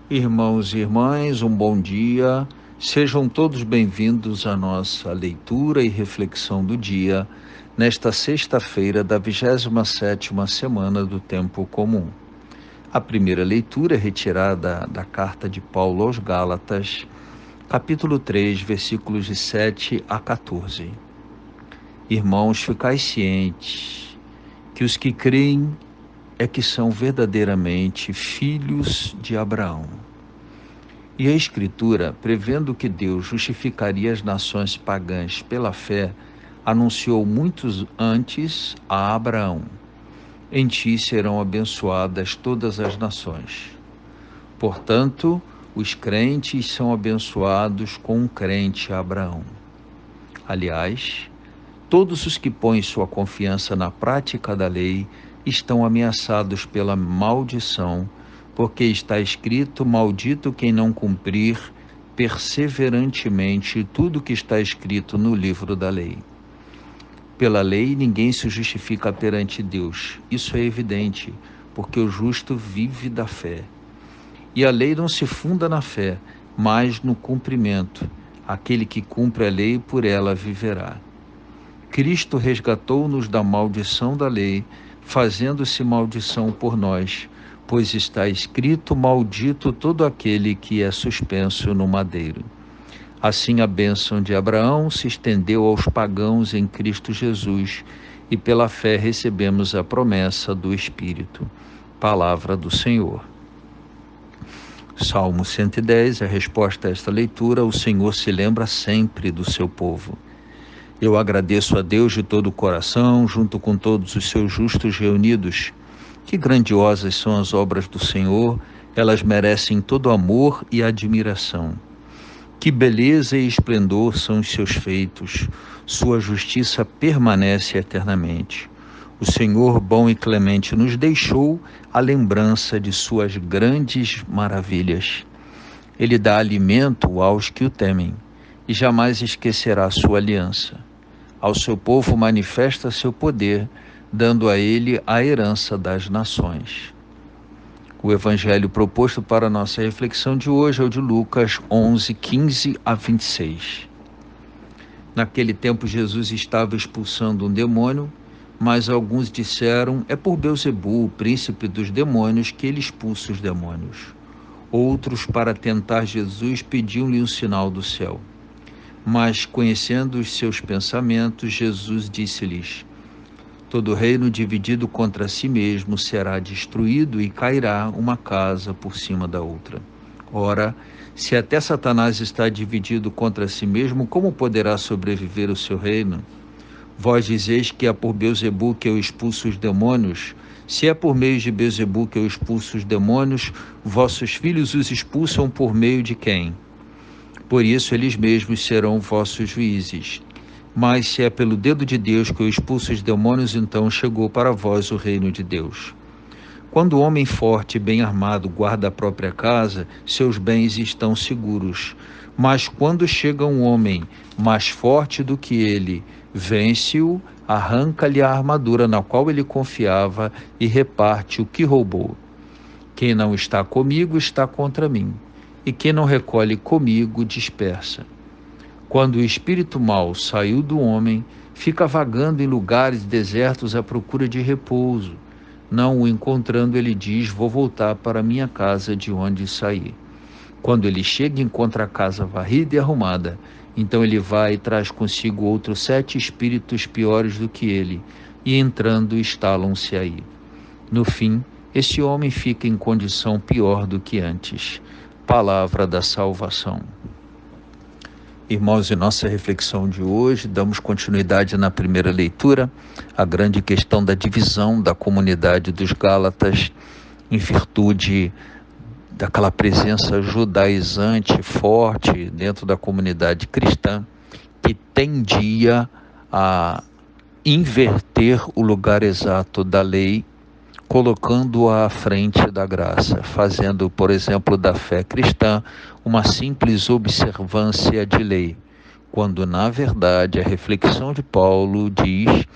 Irmãos e irmãs, um bom dia. Sejam todos bem-vindos à nossa leitura e reflexão do dia, nesta sexta-feira da 27ª semana do Tempo Comum. A primeira leitura é retirada da carta de Paulo aos Gálatas, capítulo 3, versículos de 7 a 14. Irmãos, ficai cientes que os que creem é que são verdadeiramente filhos de Abraão. E a Escritura, prevendo que Deus justificaria as nações pagãs pela fé, anunciou muito antes a Abraão: em ti serão abençoadas todas as nações. Portanto, os crentes são abençoados com um crente Abraão. Aliás, todos os que põem sua confiança na prática da lei estão ameaçados pela maldição, porque está escrito: maldito quem não cumprir perseverantemente tudo que está escrito no livro da lei. Pela lei ninguém se justifica perante Deus. Isso é evidente, porque o justo vive da fé. E a lei não se funda na fé, mas no cumprimento. Aquele que cumpre a lei, por ela viverá. Cristo resgatou-nos da maldição da lei, fazendo-se maldição por nós, pois está escrito: maldito todo aquele que é suspenso no madeiro. Assim a bênção de Abraão se estendeu aos pagãos em Cristo Jesus, e pela fé recebemos a promessa do Espírito. Palavra do Senhor. Salmo 110, a resposta a esta leitura: o Senhor se lembra sempre do seu povo. Eu agradeço a Deus de todo o coração, junto com todos os seus justos reunidos. Que grandiosas são as obras do Senhor, elas merecem todo amor e admiração. Que beleza e esplendor são os seus feitos, sua justiça permanece eternamente. O Senhor bom e clemente nos deixou a lembrança de suas grandes maravilhas. Ele dá alimento aos que o temem e jamais esquecerá sua aliança. Ao seu povo manifesta seu poder, dando a ele a herança das nações. O evangelho proposto para a nossa reflexão de hoje é o de Lucas 11, 15 a 26. Naquele tempo Jesus estava expulsando um demônio, mas alguns disseram: é por Belzebu, o príncipe dos demônios, que ele expulsa os demônios. Outros, para tentar Jesus, pediam-lhe um sinal do céu. Mas, conhecendo os seus pensamentos, Jesus disse-lhes: todo reino dividido contra si mesmo será destruído, e cairá uma casa por cima da outra. Ora, se até Satanás está dividido contra si mesmo, como poderá sobreviver o seu reino? Vós dizeis que é por Belzebu que eu expulso os demônios. Se é por meio de Belzebu que eu expulso os demônios, vossos filhos os expulsam por meio de quem? Por isso eles mesmos serão vossos juízes. Mas se é pelo dedo de Deus que eu expulso os demônios, então chegou para vós o reino de Deus. Quando o homem forte e bem armado guarda a própria casa, seus bens estão seguros. Mas quando chega um homem mais forte do que ele, vence-o, arranca-lhe a armadura na qual ele confiava e reparte o que roubou. Quem não está comigo está contra mim, e quem não recolhe comigo dispersa. Quando o espírito mau saiu do homem, fica vagando em lugares desertos à procura de repouso. Não o encontrando, ele diz: vou voltar para minha casa de onde saí. Quando ele chega, encontra a casa varrida e arrumada. Então ele vai e traz consigo outros 7 espíritos piores do que ele, e entrando instalam-se aí. No fim, esse homem fica em condição pior do que antes. Palavra da salvação. Irmãos, em nossa reflexão de hoje, damos continuidade na primeira leitura, a grande questão da divisão da comunidade dos Gálatas, em virtude daquela presença judaizante forte dentro da comunidade cristã, que tendia a inverter o lugar exato da lei, colocando-a à frente da graça, fazendo, por exemplo, da fé cristã uma simples observância de lei, quando, na verdade, a reflexão de Paulo diz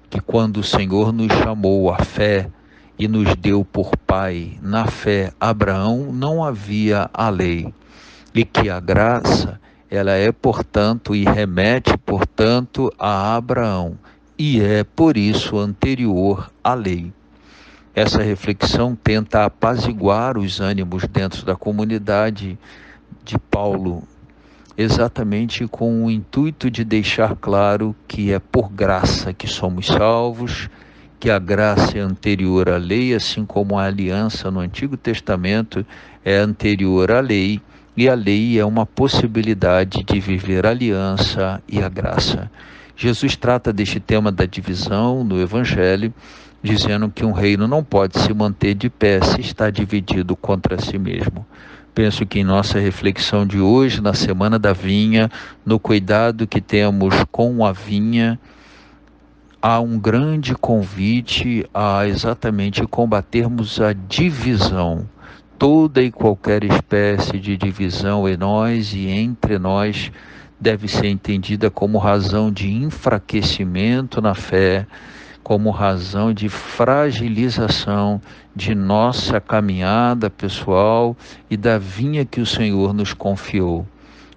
que quando o Senhor nos chamou à fé e nos deu por pai na fé Abraão, não havia a lei, e que a graça, ela é, portanto, e remete, portanto, a Abraão, e é, por isso, anterior à lei. Essa reflexão tenta apaziguar os ânimos dentro da comunidade de Paulo, exatamente com o intuito de deixar claro que é por graça que somos salvos, que a graça é anterior à lei, assim como a aliança no Antigo Testamento é anterior à lei, e a lei é uma possibilidade de viver a aliança e a graça. Jesus trata deste tema da divisão no Evangelho, dizendo que um reino não pode se manter de pé se está dividido contra si mesmo. Penso que em nossa reflexão de hoje, na Semana da Vinha, no cuidado que temos com a vinha, há um grande convite a exatamente combatermos a divisão, toda e qualquer espécie de divisão em nós e entre nós deve ser entendida como razão de enfraquecimento na fé, como razão de fragilização de nossa caminhada pessoal e da vinha que o Senhor nos confiou.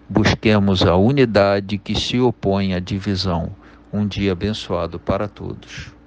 Busquemos a unidade que se opõe à divisão. Um dia abençoado para todos.